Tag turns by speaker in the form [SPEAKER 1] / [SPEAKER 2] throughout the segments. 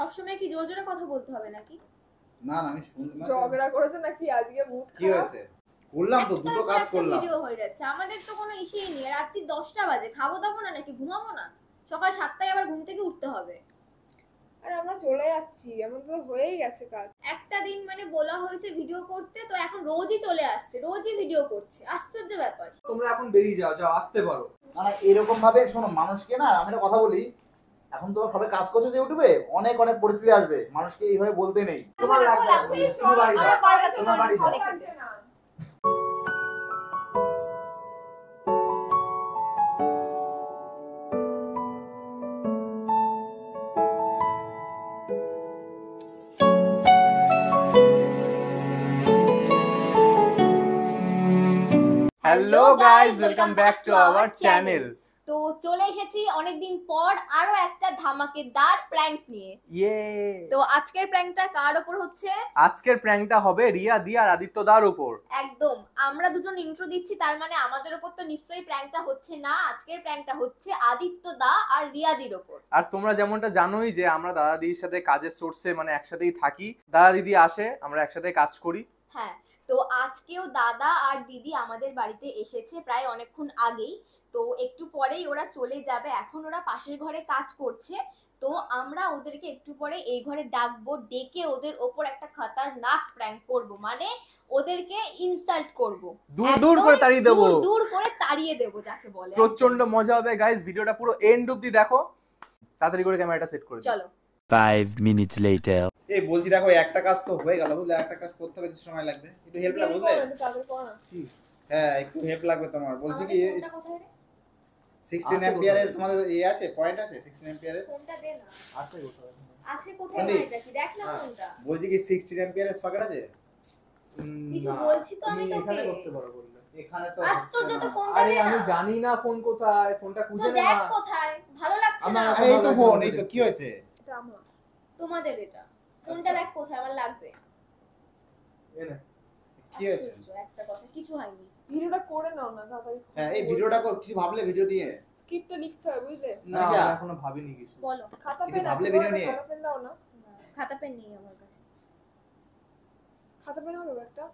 [SPEAKER 1] সবসময় কি জোরে জোরে কথা বলতে হবে নাকি?
[SPEAKER 2] না না আমি শুনলাম
[SPEAKER 3] ঝগড়া করেছো নাকি আজকে মুড
[SPEAKER 2] কি হয়েছে? করলাম তো দুটো কাজ করলাম।
[SPEAKER 1] ভিডিও হয়ে যাচ্ছে। আমাদের তো কোনো ইস্যুই নেই। রাত্রি 10টা বাজে। খাবো দাবো না নাকি ঘুমাবো না? সকাল 7টায় আবার ঘুম থেকে উঠতে হবে।
[SPEAKER 3] আরে আমরা চলে যাচ্ছি, এমন তো হয়েই গেছে কাজ।
[SPEAKER 1] একটা দিন মানে বলা হয়েছে ভিডিও করতে, তো এখন রোজই চলে আসছে, রোজই ভিডিও করছে। আশ্চর্য ব্যাপার।
[SPEAKER 4] তোমরা এখন বেরিয়ে যাও, যাও আসতে পারো।
[SPEAKER 2] না এরকম ভাবে শোনো, মানুষকে না আমি একটা কথা বলি, এখন তো সবাই কাজ করছো যে ইউটিউবে, অনেক অনেক পরিস্থিতি আসবে, মানুষকে এইভাবে বলতে নেই।
[SPEAKER 4] তোমার লাগবে, তুমি বাড়ি যাও, তোমার বাড়ি যাও। Hello guys, welcome back to our channel.
[SPEAKER 1] তো চলে এসেছি অনেকদিন পর আরো একটা ধামাকেদার প্র্যাঙ্ক নিয়ে।
[SPEAKER 4] ইয়ে,
[SPEAKER 1] তো আজকের প্র্যাঙ্কটা কার উপর হচ্ছে?
[SPEAKER 4] আজকের প্র্যাঙ্কটা হবে রিয়া দি আর আদিত্য দার উপর।
[SPEAKER 1] একদম, আমরা দুজন ইন্ট্রো দিচ্ছি, তার মানে আমাদের উপর তো নিশ্চয়ই প্র্যাঙ্কটা হচ্ছে না। আজকের প্র্যাঙ্কটা হচ্ছে আদিত্য দা আর রিয়া দির উপর।
[SPEAKER 4] আর তোমরা যেমনটা জানোই যে আমরা দাদা দিদির সাথে কাজের সোর্সে মানে একসাথেই থাকি, দাদা দিদি আসে, আমরা একসাথে কাজ করি।
[SPEAKER 1] হ্যাঁ, তো আজকেও দাদা আর দিদি আমাদের বাড়িতে এসেছে প্রায় অনেকক্ষণ আগেই। তো একটু পরেই ওরা চলে যাবে, এখন ওরা পাশের ঘরে কাজ করছে। তো আমরা ওদেরকে একটু পরে এই ঘরে ডাকবো, ডেকে ওদের ওপর একটা খতরনাক প্র্যাঙ্ক করব, মানে ওদেরকে ইনসাল্ট করব,
[SPEAKER 4] দূর দূর করে তাড়িয়ে দেবো,
[SPEAKER 1] দূর করে তাড়িয়ে দেবো যাকে বলে।
[SPEAKER 4] প্রচন্ড মজা হবে গাইস, ভিডিওটা পুরো এন্ড অবধি দেখো। তাড়াতাড়ি করে ক্যামেরাটা সেট করে
[SPEAKER 1] চলো।
[SPEAKER 5] 5 minutes later.
[SPEAKER 2] এই বলছি দেখো, একটা কাজ তো হয়ে গেল, বুঝলে, একটা কাজ করতে হবে, কিছু সময় লাগবে, একটু হেল্প লাগবে, বুঝলে? হ্যাঁ একটু হেল্প লাগবে তোমার। বলছি কি 16 এম্পিয়ার এর তোমাদের আছে, পয়েন্ট আছে 16 এম্পিয়ার এর?
[SPEAKER 1] ফোনটা দে না।
[SPEAKER 4] আছে কোথায়?
[SPEAKER 1] আছে কোথায় পয়েন্ট আছে দেখ না ফোনটা।
[SPEAKER 2] বলছি কি 16 এম্পিয়ার এর সকেট আছে?
[SPEAKER 1] কিছু বলছি তো আমি তোকে।
[SPEAKER 4] এখানে করতে পারো বললে।
[SPEAKER 2] এখানে তো
[SPEAKER 1] আশ্চর্য, তো ফোনটা
[SPEAKER 4] আরে
[SPEAKER 1] দে না।
[SPEAKER 4] আমি জানি না ফোন কোথায়, ফোনটা
[SPEAKER 1] তো
[SPEAKER 4] খুঁজে নে
[SPEAKER 1] দেখ
[SPEAKER 4] না।
[SPEAKER 1] কোথায়, ভালো লাগছে না।
[SPEAKER 2] আরে এই তো ফোন, এই তো কি হয়েছে?
[SPEAKER 3] এটা আমার।
[SPEAKER 1] তোমাদের এটা ফোনটা দেখ কোথায়, আমার লাগবে।
[SPEAKER 4] এনে
[SPEAKER 2] কি হয়েছে?
[SPEAKER 1] আশ্চর্য, একটা কথা, কিছু হয়নি।
[SPEAKER 3] ভিডিওটা করে নাও না তাড়াতাড়ি।
[SPEAKER 2] হ্যাঁ এই ভিডিওটা কিছু ভাবলে ভিডিও দিয়ে
[SPEAKER 3] স্ক্রিপ্টটা লিখতে হবে, বুঝলে?
[SPEAKER 4] না
[SPEAKER 2] আচ্ছা।
[SPEAKER 4] আমি এখনো ভাবিনি কিছু।
[SPEAKER 1] বলো।
[SPEAKER 3] খাতা
[SPEAKER 2] কিছু
[SPEAKER 3] পেন
[SPEAKER 2] ভাবলে
[SPEAKER 3] আছে,
[SPEAKER 2] ভিডিও নিয়ে?
[SPEAKER 3] খাতা পেন দাও না।
[SPEAKER 1] খাতা পেন নেই আমার কাছে।
[SPEAKER 3] খাতা পেন হবে একটা?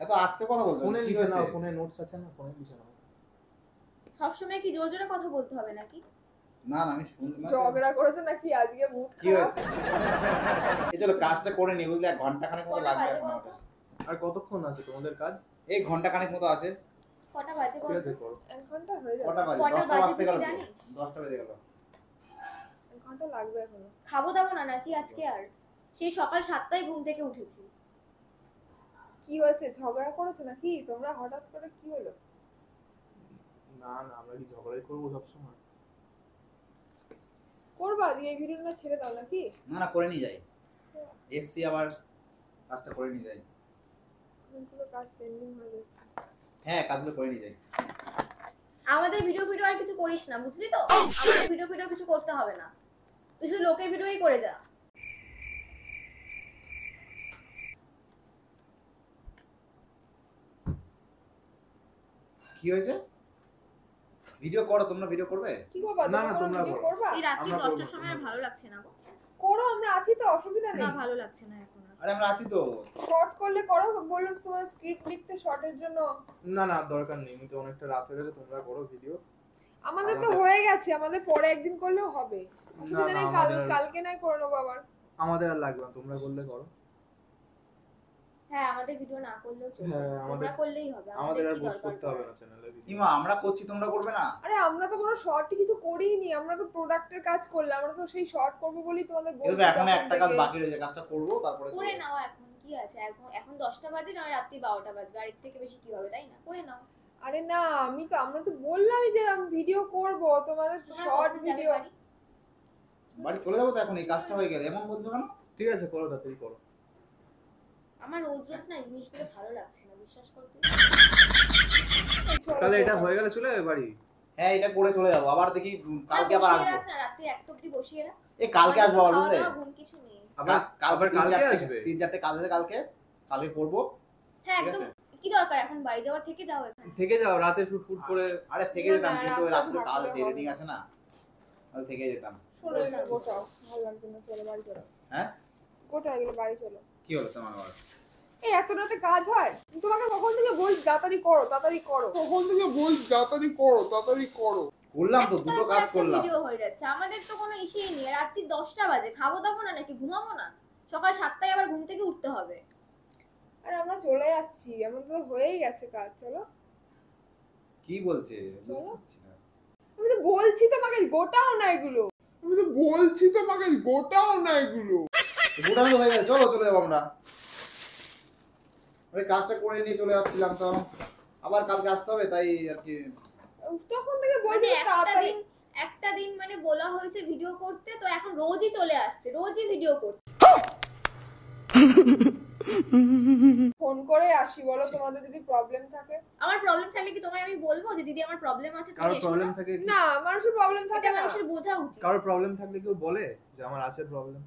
[SPEAKER 2] এত আস্তে কথা বলছো,
[SPEAKER 4] ফোনে
[SPEAKER 2] কি
[SPEAKER 4] লিখে
[SPEAKER 2] হয়েছে?
[SPEAKER 4] নাও, ফোনে নোটস আছে না, ফোনে লিখে নাও।
[SPEAKER 1] সবসময় কি জোরে জোরে কথা বলতে হবে নাকি?
[SPEAKER 2] না না আমি শুনলাম।
[SPEAKER 3] ঝগড়া করেছো নাকি আজকে মুড
[SPEAKER 2] কি হয়েছে? এই চলো কাজটা করে নি, বুঝলে, 1 ঘন্টা খানেক মতো
[SPEAKER 1] কটা
[SPEAKER 2] লাগবে
[SPEAKER 1] বাজে
[SPEAKER 2] এখন
[SPEAKER 1] বলতো?
[SPEAKER 2] আমাদের।
[SPEAKER 4] আর কতক্ষণ আছে তোমাদের কাজ?
[SPEAKER 2] এই ঘন্টা খানেক মতো আছে।
[SPEAKER 1] কটা বাজে
[SPEAKER 4] ঠিক
[SPEAKER 1] বলতো?
[SPEAKER 4] আছে করো।
[SPEAKER 3] 1 ঘন্টা হয়ে যাবে।
[SPEAKER 2] কটা বাজে?
[SPEAKER 1] কটা
[SPEAKER 2] 10টা
[SPEAKER 1] বাজে
[SPEAKER 2] বাজতে
[SPEAKER 1] তুই
[SPEAKER 2] গেল তো।
[SPEAKER 1] জানিস?
[SPEAKER 2] 10টা বেজে গেল।
[SPEAKER 3] 1 ঘন্টা লাগবে এখনো।
[SPEAKER 1] খাবো দাবো না নাকি আজকে আর? সেই সকাল 7টায় ঘুম থেকে উঠেছি।
[SPEAKER 3] কি হয়েছে? ঝগড়া করেছো নাকি তোমরা? হঠাৎ করে কি হলো?
[SPEAKER 4] না না আমরা কি ঝগড়াই করবো সব সময়?
[SPEAKER 3] করবা আজকে এই ভিডিওটা ছেড়ে দাও নাকি?
[SPEAKER 2] না না করে নি যাই, এসসি আবার কাজটা করে নি যাই।
[SPEAKER 3] অনেকগুলো কাজ পেন্ডিং হয়ে যাচ্ছে।
[SPEAKER 2] হ্যাঁ কাজগুলো করে নি যাই।
[SPEAKER 1] আমাদের ভিডিও আর কিছু করিস না, বুঝলি তো? আমাদের ভিডিও কিছু করতে হবে না, তুই শুধু লোকের ভিডিওই করে যা।
[SPEAKER 2] কি হয়েছে? ভিডিও করো, তোমরা ভিডিও করবে?
[SPEAKER 3] কি করবা?
[SPEAKER 4] না, না, তোমরা
[SPEAKER 3] ভিডিও
[SPEAKER 4] করো।
[SPEAKER 3] করবা?
[SPEAKER 1] এই রাত্রি
[SPEAKER 4] আমরা
[SPEAKER 1] 10টার
[SPEAKER 4] করবো,
[SPEAKER 1] সময় আর ভালো লাগছে না গো।
[SPEAKER 3] করো, আমরা আছি তো, অসুবিধা
[SPEAKER 1] না
[SPEAKER 3] নেই।
[SPEAKER 1] ভালো লাগছে না এখন আর।
[SPEAKER 2] আরে আমরা আছি তো।
[SPEAKER 3] শর্ট করলে করো, বললাম তোমার স্ক্রিপ্ট লিখতে শর্টের জন্য।
[SPEAKER 4] না না দরকার নেই, আমি তো অনেকটা রাত হয়ে গেছে, তোমরা করো ভিডিও।
[SPEAKER 3] আমাদের তো হয়ে গেছে, আমাদের পরে একদিন করলেও হবে, অসুবিধা
[SPEAKER 4] না,
[SPEAKER 3] নেই।
[SPEAKER 4] আমাদের-
[SPEAKER 3] কালকে নাই করে নেবো আবার।
[SPEAKER 4] আমাদের আর লাগবে না, তোমরা করলে করো।
[SPEAKER 1] হ্যাঁ আমাদের ভিডিও না করলেও চলবে,
[SPEAKER 4] হ্যাঁ,
[SPEAKER 1] তোমরা করলেই হবে,
[SPEAKER 4] আমাদের আর
[SPEAKER 1] কি
[SPEAKER 4] পোস্ট
[SPEAKER 1] দরকার
[SPEAKER 4] করতে হবে না চ্যানেলে ভিডিও।
[SPEAKER 2] ইমা আমরা করছি, তোমরা করবে না?
[SPEAKER 3] আরে আমরা তো কোনো শর্টই কিছু করিনি, আমরা তো প্রোডাক্টের কাজ করলাম, আমরা তো সেই শর্ট করবো বলেই তোমাদের
[SPEAKER 2] এই
[SPEAKER 3] বলছি।
[SPEAKER 2] তো এখন
[SPEAKER 3] তখন
[SPEAKER 2] একটা কাজ
[SPEAKER 3] থেকে।
[SPEAKER 2] বাকি রয়েছে, কাজটা করব তারপরে
[SPEAKER 1] করে
[SPEAKER 2] চলবে।
[SPEAKER 1] নাও এখন, কি আছে? এখন 10টা বাজে না রাত্রি 12টা বাজবে, আর এর থেকে বেশি কি হবে, তাই না? করে নাও।
[SPEAKER 3] আরে না, আমরা তো বললামই যে আমি ভিডিও করব, তোমাদের
[SPEAKER 1] তোমরা
[SPEAKER 3] শর্ট
[SPEAKER 1] কখন যাবে
[SPEAKER 3] ভিডিও।
[SPEAKER 1] বাড়ি?
[SPEAKER 2] বাড়ি চলে যাবো তো এখন, এই কাজটা হয়ে গেলে এমন বলছো কেন?
[SPEAKER 4] ঠিক আছে করো, তাড়াতাড়ি করো।
[SPEAKER 1] আমার রোজ রোজ না এই জিনিসগুলো ভালো লাগছে না, বিশ্বাস করতে।
[SPEAKER 4] তাহলে এটা হয়ে গেলে চলে যাবে বাড়ি।
[SPEAKER 2] হ্যাঁ এটা করে চলে যাবো, আবার দেখি কালকে আবার আসবো।
[SPEAKER 1] রাখ না, রাত্রি 1টা অবধি বসিয়ে রাখ।
[SPEAKER 2] এই কালকে আসবো আবার, বুঝলে?
[SPEAKER 1] খাওয়া দাওয়া ঘুম কিছু নেই।
[SPEAKER 4] আবার
[SPEAKER 2] কালকে
[SPEAKER 4] কালকে আসবে?
[SPEAKER 2] 3-4টে কাজ আছে কালকে করবো।
[SPEAKER 1] হ্যাঁ
[SPEAKER 2] ঠিক
[SPEAKER 1] একদম।
[SPEAKER 2] আছে।
[SPEAKER 1] কি দরকার এখন বাড়ি যাওয়ার, থেকে যাও এখানে।
[SPEAKER 4] থেকে যাও, রাতে শুট ফুট করে।
[SPEAKER 2] আরে থেকে
[SPEAKER 3] না,
[SPEAKER 2] যেতাম,
[SPEAKER 3] না,
[SPEAKER 2] কিন্তু
[SPEAKER 3] রাস্তা
[SPEAKER 2] রাত্রে কাজ
[SPEAKER 3] থাকলে
[SPEAKER 2] আছে,
[SPEAKER 3] হবে।
[SPEAKER 2] এডিটিং আছে না, তাহলে থেকে যেতাম।
[SPEAKER 3] শোনো এগুলো গোটাও, ভালো লাগছে না, চলো বাড়ি চলো।
[SPEAKER 2] হ্যাঁ
[SPEAKER 3] গোটা এগুলো বাড়ি চলো।
[SPEAKER 2] কি হলো তোমার আবার?
[SPEAKER 3] এই এত রাতে কাজ হয়? তোমাকে কখন থেকে বলছি তাড়াতাড়ি করো, তাড়াতাড়ি করো, কখন থেকে বলছি তাড়াতাড়ি করো, তাড়াতাড়ি করো।
[SPEAKER 2] করলাম তো, দুটো কাজ করলাম।
[SPEAKER 1] ভিডিও হয়ে যাচ্ছে, আমাদের তো কোনো ইস্যুই নেই। রাত্রি 10টা বাজে, খাবো দাবো না নাকি ঘুমাবো না? সকাল 7টায় আবার ঘুম থেকে উঠতে হবে।
[SPEAKER 3] আরে আমরা চলে যাচ্ছি, আমাদের তো হয়েই গেছে কাজ, চলো।
[SPEAKER 2] কি বলছে বুঝতে পারছি না।
[SPEAKER 3] আমি তো বলছি তোমাকে গোটাও না এগুলো, আমি তো বলছি তোমাকে গোটাও না এগুলো।
[SPEAKER 2] গোটানো তো হয়ে গেছে, চলো চলে যাবো আমরা। ওই কাজটা করে নিয়ে চলে যাচ্ছিলাম, তো আবার কালকে আসতে হবে, তাই আর কি।
[SPEAKER 3] তখন থেকে বলছি
[SPEAKER 1] মানে
[SPEAKER 3] তাড়াতাড়ি।
[SPEAKER 1] একটা দিন মানে বলা হয়েছে ভিডিও করতে, তো এখন রোজই চলে আসছে, রোজই ভিডিও করতে।
[SPEAKER 3] ফোন করে আসি, বলো তোমাদের যদি প্রবলেম থাকে।
[SPEAKER 1] আমার প্রবলেম থাকলে কি তোমায় আমি বলবো যে দিদি আমার প্রবলেম আছে, তুমি
[SPEAKER 4] কারোর
[SPEAKER 1] এসো
[SPEAKER 4] প্রবলেম
[SPEAKER 1] না?
[SPEAKER 4] থাকে
[SPEAKER 3] না, মানুষের প্রবলেম থাকে
[SPEAKER 1] এটা
[SPEAKER 3] না।
[SPEAKER 1] মানুষের বোঝা উচিত।
[SPEAKER 4] কারোর প্রবলেম থাকলে কেউ বলে যে আমার আছে প্রবলেম?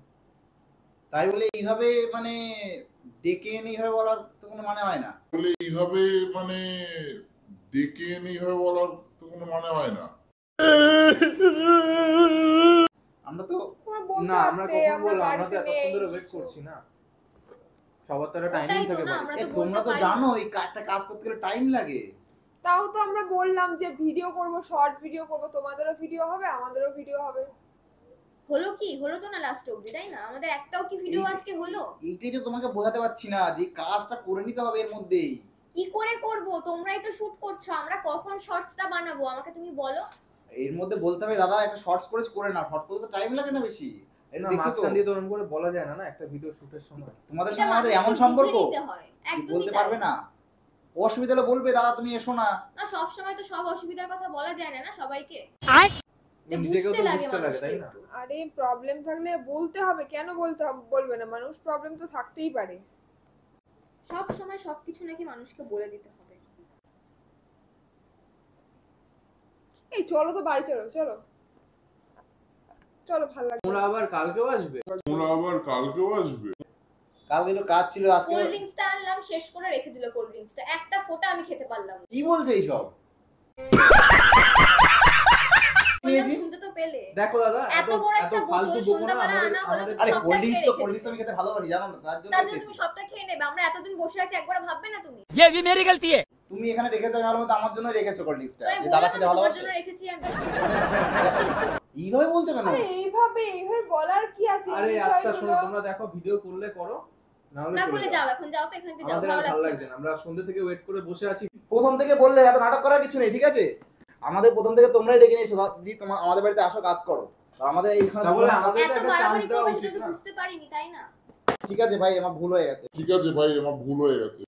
[SPEAKER 2] তাই বলে এইভাবে মানে ডেকে এনে এইভাবে বলার তো কোনো মানে হয় না।
[SPEAKER 6] বলে এইভাবে মানে ডেকে এনে এইভাবে বলার তো কোনো মানে হয় না।
[SPEAKER 2] আমরা তো
[SPEAKER 3] তোমরা বলতে
[SPEAKER 4] না, আমরা
[SPEAKER 3] পারতে,
[SPEAKER 4] কখন
[SPEAKER 3] আমরা
[SPEAKER 4] বললাম? আমরা তো
[SPEAKER 3] বাড়িতে
[SPEAKER 4] এতক্ষণ
[SPEAKER 3] নেই
[SPEAKER 4] ধরে ওয়েট
[SPEAKER 3] কিছু।
[SPEAKER 4] করছি না। সবার তো একটা টাইমিং
[SPEAKER 1] ওটাই তো
[SPEAKER 4] থাকে
[SPEAKER 1] না,
[SPEAKER 4] বাড়িতে।
[SPEAKER 1] আমরা
[SPEAKER 2] এ,
[SPEAKER 1] তো
[SPEAKER 2] তোমরা তো
[SPEAKER 1] বলতে পারি।
[SPEAKER 2] জানো এই একটা কাজ করতে গেলে টাইম লাগে।
[SPEAKER 3] তাও তো আমরা বললাম যে ভিডিও করব, শর্ট ভিডিও করব, তোমাদেরও ভিডিও হবে আমাদেরও ভিডিও হবে।
[SPEAKER 1] হলো কি হলো তো না লাস্ট অবধি, তাই না? আমাদের একটাও কি ভিডিও
[SPEAKER 2] এই-
[SPEAKER 1] আজকে হলো?
[SPEAKER 2] এইটাই তো তোমাকে বোঝাতে পারছি না যে কাজটা করে নিতে হবে এর মধ্যেই।
[SPEAKER 1] কি করে করব? তোমরাই তো শুট করছো, আমরা কখন শর্টসটা বানাবো আমাকে তুমি বলো।
[SPEAKER 2] এর মধ্যে বলতে হবে দাদা একটা শর্টস করে না, শর্ট করতে তো টাইম লাগে না বেশি। এটা
[SPEAKER 4] না,
[SPEAKER 2] দেখছো তো,
[SPEAKER 4] মাঝখান দিয়ে তো ওরকম করে বলা যায় না, না একটা ভিডিও শুটের সময়।
[SPEAKER 2] তোমাদের
[SPEAKER 1] এটা
[SPEAKER 2] সঙ্গে আমাদের
[SPEAKER 1] মানুষকে
[SPEAKER 2] এমন
[SPEAKER 1] বুঝে
[SPEAKER 2] সম্পর্ক
[SPEAKER 1] নিতে হয়,
[SPEAKER 2] কি
[SPEAKER 1] একদমই
[SPEAKER 2] বলতে
[SPEAKER 1] তাই।
[SPEAKER 2] পারবে না? অসুবিধা হলে বলবে দাদা তুমি এসো না।
[SPEAKER 1] না, সব সময় তো সব অসুবিধার কথা বলা যায় না, না সবাইকে। এটা
[SPEAKER 4] নিজেকেও
[SPEAKER 1] বুঝতে
[SPEAKER 4] তো
[SPEAKER 1] লাগে
[SPEAKER 4] বুঝতে লাগে,
[SPEAKER 1] মানুষকে
[SPEAKER 4] তাই না?
[SPEAKER 1] একটু।
[SPEAKER 3] আরে প্রবলেম থাকলে বলতে হবে, কেন বলতে হবে? বলবে না? মানুষ প্রবলেম তো থাকতেই পারে।
[SPEAKER 1] সব সময় সবকিছু নাকি মানুষকে বলে দিতে হবে।
[SPEAKER 3] এই চলো তো বাড়ি চলো, চলো চলো, ভালো লাগছে।
[SPEAKER 4] তোমরা আবার কালকেও আসবে?
[SPEAKER 6] তোমরা আবার কালকেও আসবে?
[SPEAKER 2] কালকে একটু কাজ ছিল, আজকে
[SPEAKER 1] কোল্ড ড্রিঙ্কসটা আনলাম, শেষ করে রেখে দিল কোল্ড ড্রিঙ্কসটা, একটা ফোঁটা আমি খেতে পারলাম না।
[SPEAKER 2] কি বলছো এইসব?
[SPEAKER 1] বললাম, শুনতে তো পেলে।
[SPEAKER 4] দেখো দাদা,
[SPEAKER 1] এত বড়
[SPEAKER 4] এত
[SPEAKER 1] একটা
[SPEAKER 4] ফালতু
[SPEAKER 1] বোতল
[SPEAKER 4] বকো না।
[SPEAKER 1] সন্ধ্যাবেলা
[SPEAKER 4] আমাদের
[SPEAKER 1] আনা হলো,
[SPEAKER 4] আমাদের
[SPEAKER 2] আরে
[SPEAKER 1] সবটা
[SPEAKER 2] কোল্ড
[SPEAKER 1] খেয়ে
[SPEAKER 2] ড্রিঙ্কস তো
[SPEAKER 1] রেখে
[SPEAKER 2] কোল্ড ড্রিঙ্কস
[SPEAKER 1] দিয়েছে।
[SPEAKER 2] আমি খেতে ভালোবাসি জানো না, তার জন্য
[SPEAKER 1] তার জন্য
[SPEAKER 2] খেয়েছি।
[SPEAKER 1] তুমি সবটা খেয়ে নেবে, আমরা এতজন বসে আছি, একবার ভাববে না তুমি?
[SPEAKER 2] তুমি এখানে রেখেছো, আমি ভালো মতো আমার জন্য রেখেছো কোল্ড ড্রিঙ্কসটা,
[SPEAKER 1] তো আমি
[SPEAKER 2] যে দাদা
[SPEAKER 1] বললাম
[SPEAKER 2] খেতে
[SPEAKER 1] না তোমার
[SPEAKER 2] ভালোবাসে।
[SPEAKER 1] জন্য রেখেছি আমি। আশ্চর্য।
[SPEAKER 2] এইভাবে বলছো কেন?
[SPEAKER 3] আরে এইভাবে বলার কি আছে? এই
[SPEAKER 4] আরে আচ্ছা শোনো,
[SPEAKER 3] বিষয়গুলো-
[SPEAKER 4] তোমরা দেখো ভিডিও করলে করো, না হলে
[SPEAKER 1] না
[SPEAKER 4] চলে
[SPEAKER 1] বলে
[SPEAKER 4] যাও।
[SPEAKER 1] যাও, এখন যাও তো, এখান থেকে যাও,
[SPEAKER 4] আমাদের আর
[SPEAKER 1] ভালো
[SPEAKER 4] ভালো
[SPEAKER 1] লাগছে
[SPEAKER 4] লাগছে
[SPEAKER 1] না।
[SPEAKER 4] না, আমরা সন্ধ্যে থেকে ওয়েট করে বসে আছি।
[SPEAKER 2] প্রথম থেকে বললে এত নাটক করার কিছু নেই, ঠিক আছে? আমাদের প্রথম থেকে তোমরাই ডেকে নিয়েছো দিদি, তোমার আমাদের বাড়িতে আসো, কাজ করো। আর আমাদের এইখানে
[SPEAKER 4] তা বলে আমাদের
[SPEAKER 1] এত
[SPEAKER 4] একটা চান্স
[SPEAKER 1] বাড়াবাড়ি
[SPEAKER 4] দেওয়া
[SPEAKER 1] করবে
[SPEAKER 4] উচিত
[SPEAKER 1] সেটা তো
[SPEAKER 4] না?
[SPEAKER 1] বুঝতে পারিনি, তাই না?
[SPEAKER 2] ঠিক আছে ভাই, আমার ভুল হয়ে গেছে।
[SPEAKER 6] ঠিক আছে ভাই, আমার ভুল হয়ে গেছে।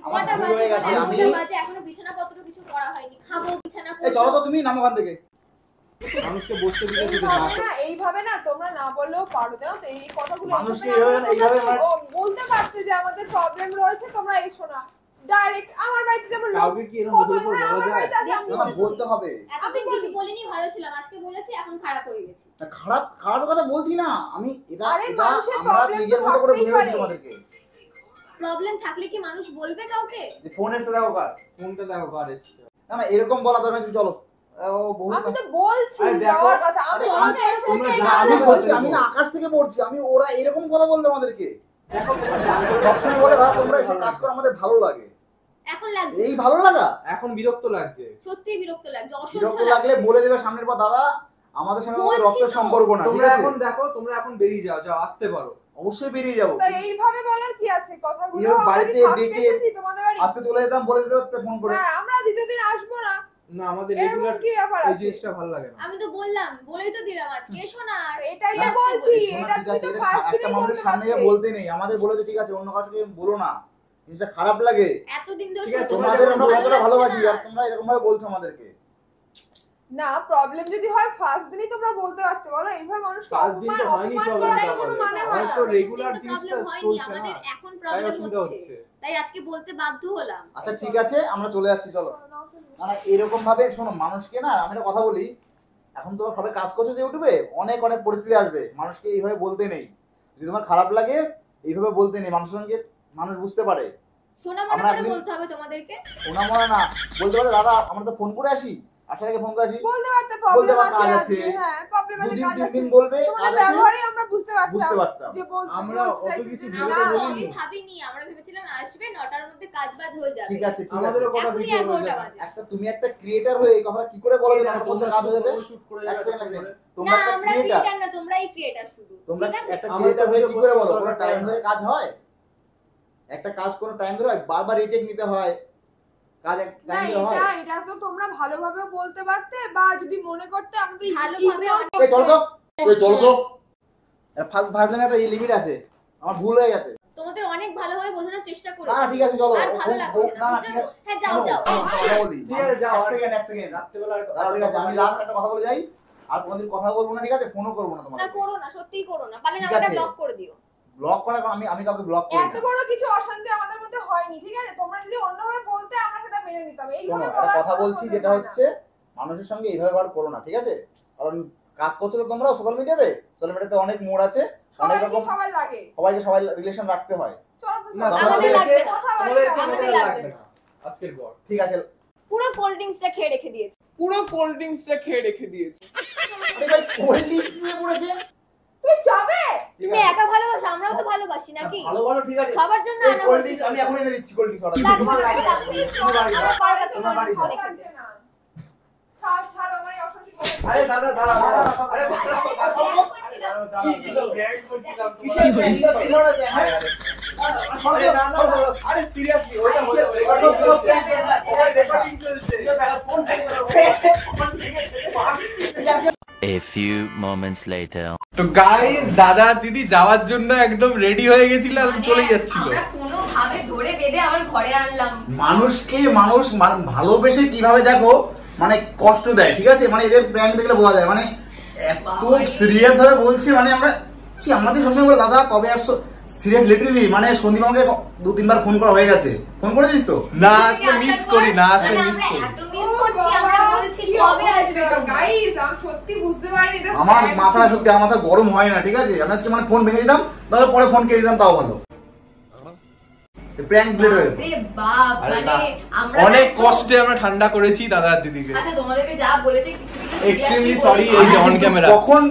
[SPEAKER 2] আমার
[SPEAKER 1] কটা
[SPEAKER 2] ভুল হয়ে গেছে।
[SPEAKER 1] বাজে?
[SPEAKER 2] আমি
[SPEAKER 1] এগারোটা বাজে, এখনো বিছানাপত্র কিছু করা হয়নি। খাবো, বিছানা
[SPEAKER 2] এই চলো
[SPEAKER 1] করবো।
[SPEAKER 2] তো, তুমি নামো ওখান থেকে।
[SPEAKER 4] মানুষকে বসতে দিতে
[SPEAKER 3] এইভাবে না তোমরা না বললেও পারো, জানো তো? এই কথাগুলো
[SPEAKER 2] মানুষকে
[SPEAKER 3] এইভাবে
[SPEAKER 2] এইভাবে
[SPEAKER 3] বলতে পারতে যে আমাদের প্রবলেম রয়েছে, তোমরা এসো না। ডাইরেক্ট আমার বাড়িতে যেমন লোক
[SPEAKER 4] কাউকে কি এরকম
[SPEAKER 3] কত,
[SPEAKER 4] মুখের উপর
[SPEAKER 3] হ্যাঁ,
[SPEAKER 4] বলা
[SPEAKER 3] আমার
[SPEAKER 4] যায়?
[SPEAKER 3] বাড়িতে আসে, আমি
[SPEAKER 2] না না, বলতে হবে।
[SPEAKER 1] এতদিন
[SPEAKER 3] আমি
[SPEAKER 1] কিছু
[SPEAKER 3] বলি।
[SPEAKER 1] বলিনি, ভালো ছিলাম, আজকে বলেছি, এখন খারাপ হয়ে গেছি।
[SPEAKER 2] না, খারাপ কথা বলছি না আমি, এটা
[SPEAKER 3] আরে
[SPEAKER 2] এটা
[SPEAKER 3] মানুষের
[SPEAKER 2] আমরা
[SPEAKER 3] problem
[SPEAKER 2] নিজের
[SPEAKER 3] তো
[SPEAKER 2] মতো করে
[SPEAKER 3] থাকতেই
[SPEAKER 2] বুঝে গেছি
[SPEAKER 3] পারে।
[SPEAKER 2] তোমাদেরকে।
[SPEAKER 1] প্রবলেম থাকলে কি মানুষ বলবে কাউকে?
[SPEAKER 2] যে ফোন এসে দেখো কার।
[SPEAKER 4] ফোনটা দেখো কার এসছে।
[SPEAKER 2] না না, এরকম বলা দরকার নেই, তুমি চলো। ও বহু
[SPEAKER 3] আমি তো বলছি
[SPEAKER 4] আরে দেখো,
[SPEAKER 3] যাওয়ার কথা। আমি
[SPEAKER 2] আরে
[SPEAKER 3] তোমাকে
[SPEAKER 2] আমি-
[SPEAKER 3] এসে
[SPEAKER 4] তোমরা
[SPEAKER 3] দেখে
[SPEAKER 4] যা-
[SPEAKER 2] আমি
[SPEAKER 3] আমি
[SPEAKER 2] সত্যি,
[SPEAKER 3] বলছি।
[SPEAKER 2] আমি না আকাশ থেকে পড়ছি, আমি ওরা এরকম কথা বলবে আমাদেরকে।
[SPEAKER 4] দেখো তোমরা জানবে না।
[SPEAKER 2] সবসময় বলে দাদা তোমরা এসে কাজ করো, আমাদের ভালো লাগে।
[SPEAKER 1] এখন লাগছে,
[SPEAKER 2] এই ভালো লাগা?
[SPEAKER 4] এখন বিরক্ত লাগছে।
[SPEAKER 1] সত্যি বিরক্ত লাগছে, অসহ্য
[SPEAKER 2] বিরক্ত লাগলে
[SPEAKER 1] লাগছে।
[SPEAKER 2] বলে দেবে সামনের পর, দাদা আমাদের সঙ্গে আমাদের
[SPEAKER 1] বলছি
[SPEAKER 2] রক্তের
[SPEAKER 1] তো।
[SPEAKER 2] সম্পর্ক না, ঠিক
[SPEAKER 4] তোমরা
[SPEAKER 2] আছে?
[SPEAKER 4] এখন দেখো, তোমরা এখন বেরিয়ে যাও, যাও আসতে পারো।
[SPEAKER 2] অবশ্যই বেরিয়ে যাবো।
[SPEAKER 3] তা এইভাবে বলার কি আছে? কথাগুলো
[SPEAKER 2] এবার
[SPEAKER 3] আমরা
[SPEAKER 2] বাড়িতে
[SPEAKER 3] কি থাকতে
[SPEAKER 2] ডেকে-
[SPEAKER 3] এসেছি তোমাদের বাড়ি?
[SPEAKER 2] আজকে চলে যেতাম, বলে দিতে পারতে ফোন করে।
[SPEAKER 3] হ্যাঁ, আমরা দ্বিতীয় দিন আসবো না,
[SPEAKER 4] না, আমাদের
[SPEAKER 3] এরকম
[SPEAKER 4] রেগুলার
[SPEAKER 3] কি ব্যাপার
[SPEAKER 4] এই
[SPEAKER 3] আছে?
[SPEAKER 4] জিনিসটা ভালো লাগে না।
[SPEAKER 1] আমি তো বললাম, বলেই তো দিলাম আজকে এসো না।
[SPEAKER 3] তো এটাই তো
[SPEAKER 2] না,
[SPEAKER 3] বলছি,
[SPEAKER 2] শোনো,
[SPEAKER 3] এটা
[SPEAKER 2] ঠিক
[SPEAKER 3] তুমি
[SPEAKER 2] আছে,
[SPEAKER 3] তো
[SPEAKER 2] এটা
[SPEAKER 3] ফার্স্ট
[SPEAKER 2] একটা
[SPEAKER 3] দিনই
[SPEAKER 2] মানুষের
[SPEAKER 3] বলতে
[SPEAKER 2] সামনে গিয়ে
[SPEAKER 3] পারতে।
[SPEAKER 2] বলতে নেই, আমাদের বলেছে ঠিক আছে, অন্য কারোর সাথে বলো না, জিনিসটা খারাপ লাগে।
[SPEAKER 1] এতদিন ধরে
[SPEAKER 4] ঠিক আছে,
[SPEAKER 1] সহ্য
[SPEAKER 2] তোমাদের
[SPEAKER 1] করে
[SPEAKER 2] আমরা
[SPEAKER 1] ভালো
[SPEAKER 2] কতটা
[SPEAKER 1] লাগছে
[SPEAKER 2] ভালোবাসি,
[SPEAKER 1] না।
[SPEAKER 2] আর তোমরা এরকম ভাবে বলছো আমাদেরকে।
[SPEAKER 3] না, প্রবলেম যদি হয় ফার্স্ট দিনই তোমরা বলতে পারতে, বলো? এইভাবে মানুষকে
[SPEAKER 4] ফার্স্ট দিন তো হয়নি
[SPEAKER 3] অপমান
[SPEAKER 4] প্রবলেম,
[SPEAKER 3] করার
[SPEAKER 1] তাই
[SPEAKER 3] কোনো
[SPEAKER 1] বলছি
[SPEAKER 3] মানে
[SPEAKER 1] তো,
[SPEAKER 3] হয়
[SPEAKER 4] হয়তো
[SPEAKER 3] না।
[SPEAKER 4] রেগুলার
[SPEAKER 1] কিন্তু
[SPEAKER 4] জিনিসটা
[SPEAKER 1] problem হয়নি,
[SPEAKER 4] চলছে না,
[SPEAKER 1] আমাদের এখন
[SPEAKER 4] তাই
[SPEAKER 1] প্রবলেম
[SPEAKER 4] অসুবিধা
[SPEAKER 1] হচ্ছে,
[SPEAKER 4] হচ্ছে।
[SPEAKER 1] তাই আজকে বলতে বাধ্য হলাম।
[SPEAKER 2] আচ্ছা ঠিক আছে, আমরা চলে যাচ্ছি, চলো। না না, এরকম ভাবে শোনো, মানুষকে না, আমি একটা কথা বলি, এখন তো সবাই কাজ করছো যে ইউটিউবে, অনেক অনেক পরিস্থিতি আসবে, মানুষকে এইভাবে বলতে নেই। যদি তোমার খারাপ লাগে এইভাবে বলতে নেই, মানুষের সঙ্গে মানুষ বুঝতে পারে।
[SPEAKER 1] শোনা মনে
[SPEAKER 2] আমরা
[SPEAKER 1] করে
[SPEAKER 2] একদিন-
[SPEAKER 1] বলতে হবে তোমাদেরকে।
[SPEAKER 2] ওনা মনে না বলতে পারে, দাদা আমরা তো ফোন করে আসি, আসার আগে ফোন করে আসি
[SPEAKER 3] বলতে পারতে
[SPEAKER 2] বলতে
[SPEAKER 3] প্রবলেম
[SPEAKER 2] পারতাম,
[SPEAKER 3] আছে
[SPEAKER 2] কাজ
[SPEAKER 3] আজকে,
[SPEAKER 2] আছে।
[SPEAKER 3] হ্যাঁ প্রবলেম আছে,
[SPEAKER 2] দুদিন
[SPEAKER 3] কাজ
[SPEAKER 2] তিন
[SPEAKER 3] আছে।
[SPEAKER 2] দিন বলবে
[SPEAKER 3] তোমাদের
[SPEAKER 2] কাজ আছে,
[SPEAKER 3] ব্যবহারে আমরা বুঝতে
[SPEAKER 2] বুঝতে
[SPEAKER 3] পারতাম
[SPEAKER 2] পারতাম।
[SPEAKER 3] যে
[SPEAKER 4] আমরা
[SPEAKER 3] বলতে
[SPEAKER 4] অত
[SPEAKER 3] চাইছে
[SPEAKER 4] কিছু
[SPEAKER 3] যে
[SPEAKER 4] ভেবে
[SPEAKER 3] না,
[SPEAKER 1] আমরা
[SPEAKER 4] বলিনি।
[SPEAKER 1] আমি ভাবিনি, আমরা ভেবেছিলাম আসবে 9টার মধ্যে কাজ বাজ হয়ে যাবে।
[SPEAKER 2] ঠিক আছে ঠিক আছে
[SPEAKER 4] আমাদেরও কটা
[SPEAKER 1] এখনই
[SPEAKER 4] ভিডিও
[SPEAKER 1] 11টা বাজে।
[SPEAKER 2] একটা তুমি একটা ক্রিয়েটর হয়ে এই কথাটা কি করে বলো যে আমার মধ্যে কাজ হয়ে যাবে
[SPEAKER 4] শুট করে
[SPEAKER 2] এক সেকেন্ড তোমরা
[SPEAKER 1] না
[SPEAKER 2] একটা
[SPEAKER 1] আমরা
[SPEAKER 2] ক্রিয়েটর
[SPEAKER 1] ক্রিয়েটার না, তোমরাই ক্রিয়েটার শুধু।
[SPEAKER 2] তোমরা
[SPEAKER 1] ঠিক আছে?
[SPEAKER 2] একটা
[SPEAKER 4] আমরা
[SPEAKER 2] ক্রিয়েটর হয়ে
[SPEAKER 4] তো
[SPEAKER 2] কি করে বলো
[SPEAKER 4] দরকার
[SPEAKER 2] কোনো
[SPEAKER 4] পড়ে
[SPEAKER 2] টাইম
[SPEAKER 4] না।
[SPEAKER 2] ধরে কাজ হয় একটা কাজ কোনো টাইম ধরে হয় বারবার রিটেক নিতে হয় কাজ এক
[SPEAKER 3] না
[SPEAKER 2] টাইম ধরে হয়
[SPEAKER 3] এটা তো তোমরা ভালোভাবে বলতে পারতে, বা যদি মনে করতে আমাদের
[SPEAKER 1] ভালোভাবে
[SPEAKER 2] এই চলো তো
[SPEAKER 6] চলো তো
[SPEAKER 2] ভাজলাম একটা লিমিট আছে আমার ভুল হয়ে গেছে
[SPEAKER 1] তোমাদের অনেক ভালোভাবে বোঝানোর চেষ্টা করেছি।
[SPEAKER 2] না ঠিক আছে চলো
[SPEAKER 1] আর ভালো লাগছে না,
[SPEAKER 2] না
[SPEAKER 1] বুঝলে
[SPEAKER 2] ঠিক
[SPEAKER 1] তো?
[SPEAKER 2] আছে
[SPEAKER 1] হ্যাঁ যাও যাও।
[SPEAKER 4] ঠিক আছে, যাও।
[SPEAKER 2] এক সেকেন্ড
[SPEAKER 4] রাত্রেবেলা আর
[SPEAKER 2] দাঁড়াও ঠিক আছে আমি লাস্ট একটা কথা বলে যাই আর কোনোদিন কথা বলবো না ঠিক আছে ফোনও করবো না
[SPEAKER 1] না
[SPEAKER 2] তোমাকে
[SPEAKER 1] করো না, সত্যিই করো না, পারলে
[SPEAKER 2] ঠিক
[SPEAKER 1] নাম্বারটা
[SPEAKER 2] আছে।
[SPEAKER 1] ব্লক করে দিও।
[SPEAKER 2] ব্লক করার কারণ আমি কাউকে ব্লক করি
[SPEAKER 3] এত
[SPEAKER 2] না
[SPEAKER 3] বড় কিছু অশান্তি আমাদের মধ্যে হয়নি, ঠিক আছে? তোমরা যদি অন্যভাবে বলতে আমরা সেটা মেনে নিতাম।
[SPEAKER 2] শোনো
[SPEAKER 3] এইভাবে
[SPEAKER 2] একটা কথা বলছি যেটা হচ্ছে মানুষের সঙ্গে এইভাবে ব্যবহার করো না ঠিক আছে কারণ কাজ করছো তো তোমরা সোশ্যাল মিডিয়াতে অনেক মোড় আছে অনেক রকম
[SPEAKER 3] সবার লাগে।
[SPEAKER 2] সবাইকে সবাই রিলেশন রাখতে হয়
[SPEAKER 3] চলো তো
[SPEAKER 4] না,
[SPEAKER 3] চলো।
[SPEAKER 1] আমাদের লাগবে না।
[SPEAKER 3] কথা
[SPEAKER 4] তোমাদের
[SPEAKER 3] বলি
[SPEAKER 4] এখানে
[SPEAKER 1] আমাদের
[SPEAKER 4] লাগবে
[SPEAKER 1] লাগবে
[SPEAKER 4] না আজকের পর।
[SPEAKER 2] ঠিক আছে
[SPEAKER 1] পুরো কোল্ড ড্রিঙ্কসটা খেয়ে রেখে দিয়েছে।
[SPEAKER 3] পুরো কোল্ড ড্রিঙ্কসটা খেয়ে রেখে দিয়েছে।
[SPEAKER 2] আরে ভাই কোল্ড ড্রিঙ্কস নিয়ে পড়েছে
[SPEAKER 3] তুমি যাবে?
[SPEAKER 2] ঠিক
[SPEAKER 1] তুমি
[SPEAKER 2] আছে।
[SPEAKER 1] একা ভালোবাসো, আমরাও তো ভালোবাসি নাকি?
[SPEAKER 2] ভালো ভালো ঠিক আছে
[SPEAKER 1] সবার জন্য
[SPEAKER 2] এই
[SPEAKER 1] আনা
[SPEAKER 2] কোল্ড
[SPEAKER 1] হয়েছিল।
[SPEAKER 2] ড্রিঙ্কস আমি এখন এনে দিচ্ছি কোল্ড ড্রিঙ্কস অর্ডার
[SPEAKER 1] লাগবে
[SPEAKER 2] তোমার
[SPEAKER 1] না,
[SPEAKER 2] বাড়ি
[SPEAKER 1] লাগবে না।
[SPEAKER 2] তোমার বাড়ি
[SPEAKER 1] আমার পাড়াতে
[SPEAKER 2] তোমার বাড়ি
[SPEAKER 1] কোল্ড
[SPEAKER 3] ভালো
[SPEAKER 1] ড্রিঙ্কস রেখে
[SPEAKER 3] লাগছে
[SPEAKER 1] দিই।
[SPEAKER 3] না। ছাড় ছাড় আমার এই অশান্তি করে।
[SPEAKER 4] আরে দাদা দাদা আরে আরে সিরিয়াসলি ওটা
[SPEAKER 5] A few moments later.
[SPEAKER 4] তো গাইস দাদা দিদি যাওয়ার জন্য একদম রেডি হয়ে গেছিল আর চলে যাচ্ছিল।
[SPEAKER 1] আমরা কোনোভাবে ধরে বেঁধে আমার ঘরে আনলাম।
[SPEAKER 2] মানুষকে মানুষ ভালোবেসে কিভাবে দেখো মানে কষ্ট দেয় ঠিক আছে মানে এদের প্র্যাঙ্ক দেখলে বোঝা যায় মানে এত সিরিয়াস ভাবে বলছে মানে আমরা কি আমাদের সবসময় বলে দাদা কবে আসছো সিরিয়াস লিটারেলি মানে সন্দীপ আমাকে 2-3 বার ফোন করা হয়ে গেছে ফোন করেছিস তো
[SPEAKER 4] না আসলে মিস করি না আসলে
[SPEAKER 1] মানে
[SPEAKER 4] মিস করি।
[SPEAKER 1] আমরা এত মিস করছি, আমরা বলছি কবে আসবে তোমরা?
[SPEAKER 3] গাইস আমি সত্যি বুঝতে পারিনি এটা
[SPEAKER 2] আমার
[SPEAKER 3] prank
[SPEAKER 2] মাথা
[SPEAKER 3] ছিল।
[SPEAKER 2] সত্যি আমার মাথা গরম হয় না ঠিক আছে আমি আজকে মানে ফোন ভেঙে দিতাম তবে পরে ফোন কেটে দিতাম তাও ভালো প্র্যাঙ্ক ব্লেড হয়ে গেল
[SPEAKER 1] আরে বাপ,
[SPEAKER 4] আরে
[SPEAKER 1] মানে
[SPEAKER 4] না,
[SPEAKER 1] আমরা
[SPEAKER 4] অনেক
[SPEAKER 1] এত-
[SPEAKER 4] কষ্টে আমরা ঠান্ডা করেছি দাদা আর দিদিকে।
[SPEAKER 1] আচ্ছা তোমাদেরকে যা বলেছে কিছু কিছু
[SPEAKER 4] Extremely
[SPEAKER 1] seriously
[SPEAKER 4] sorry,
[SPEAKER 1] বলেছে।
[SPEAKER 4] এই যে on camera।
[SPEAKER 2] কখন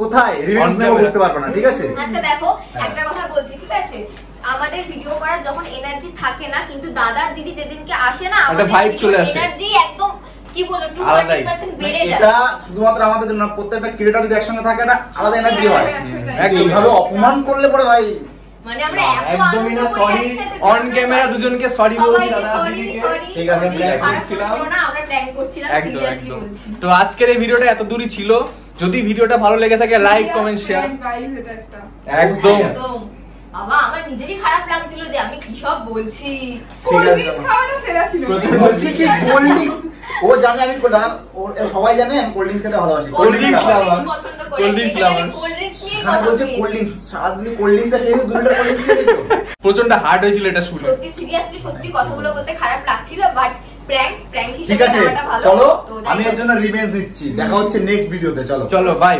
[SPEAKER 2] কোথায় রিভেঞ্জ
[SPEAKER 4] On
[SPEAKER 2] নেব
[SPEAKER 4] camera।
[SPEAKER 2] বুঝতে পারবে না ঠিক আছে
[SPEAKER 1] আচ্ছা দেখো একটা কথা বলছি ঠিক আছে, আমাদের ভিডিও করার যখন এনার্জি থাকে না, কিন্তু দাদার দিদি যেদিনকে আসে না
[SPEAKER 4] একটা vibe চলে আসে।
[SPEAKER 1] এনার্জি একদম কি বলবো
[SPEAKER 4] আলাদাই।
[SPEAKER 1] 200% বেড়ে যায়।
[SPEAKER 2] এটা শুধুমাত্র আমাদের জন্য না, প্রত্যেকটা ক্রিয়েটর যদি একসঙ্গে থাকে একটা আলাদা এনার্জি হয়
[SPEAKER 4] একদম।
[SPEAKER 2] এইভাবে অপমান করলে পরে ভাই
[SPEAKER 1] মানে আমরা এত
[SPEAKER 4] একদমই না,
[SPEAKER 1] আনন্দ করি
[SPEAKER 4] সরি
[SPEAKER 1] একসাথে
[SPEAKER 4] অন
[SPEAKER 1] থাকতে
[SPEAKER 4] ক্যামেরা
[SPEAKER 1] পারি।
[SPEAKER 4] দুজনকে সরি বলছি
[SPEAKER 1] সবাইকে
[SPEAKER 4] দাদা
[SPEAKER 1] sorry,
[SPEAKER 4] দিদিকে।
[SPEAKER 1] sorry,
[SPEAKER 2] ঠিক আছে,
[SPEAKER 1] sorry,
[SPEAKER 2] prank
[SPEAKER 1] খারাপ
[SPEAKER 4] করছিলাম।
[SPEAKER 1] করছিলাম না, আমরা প্র্যাঙ্ক করছিলাম,
[SPEAKER 4] একদম
[SPEAKER 1] সিরিয়াসলি
[SPEAKER 4] একদম।
[SPEAKER 1] বলছি।
[SPEAKER 4] তো আজকের এই ভিডিওটা এত দূরই ছিল। যদি ভিডিওটা ভালো লেগে থাকে like comment share
[SPEAKER 3] Prank guys এটা একটা।
[SPEAKER 4] একদম।
[SPEAKER 1] একদম। বাবা আমার নিজেরই খারাপ লাগছিল যে আমি কি সব বলছি।
[SPEAKER 3] কোল্ড
[SPEAKER 2] আছে,
[SPEAKER 3] ড্রিঙ্কস
[SPEAKER 2] আমার।
[SPEAKER 3] খাওয়াটা সেরা ছিল।
[SPEAKER 4] প্রথমে
[SPEAKER 2] বলছি কি কোল্ড ড্রিঙ্কস ও জানে আমি সবাই জানে আমি কোল্ড ড্রিঙ্কস খেতে ভালোবাসি
[SPEAKER 4] Cold drinks
[SPEAKER 2] খাওয়া।
[SPEAKER 4] lover।
[SPEAKER 1] পছন্দ করে
[SPEAKER 4] Cold drinks
[SPEAKER 1] সেখানে
[SPEAKER 4] lover।
[SPEAKER 1] কোল্ড ড্রিঙ্কস নিয়ে
[SPEAKER 2] এখানে
[SPEAKER 1] কথা
[SPEAKER 2] বলছে
[SPEAKER 1] বলছি।
[SPEAKER 2] কোল্ড ড্রিঙ্কস সারাদিন কোল্ড ড্রিঙ্কসটা খেয়ে 2 লিটার কোল্ড ড্রিঙ্কস খেয়ে দিত
[SPEAKER 4] প্রচন্ড হার্ড হয়েছিল এটা শুনে।
[SPEAKER 1] সত্যি সিরিয়াসলি সত্যি কথাগুলো বলতে খারাপ লাগছিল, বাট প্র্যাঙ্ক
[SPEAKER 2] ঠিক
[SPEAKER 1] হিসেবে
[SPEAKER 2] আছে
[SPEAKER 1] নেওয়াটা ভালো।
[SPEAKER 2] চলো
[SPEAKER 1] তো যাই
[SPEAKER 2] আমি
[SPEAKER 1] হোক।
[SPEAKER 2] এর জন্য রিভেঞ্জ দিচ্ছি দেখা হচ্ছে নেক্সট ভিডিওতে চলো
[SPEAKER 4] চলো বাই।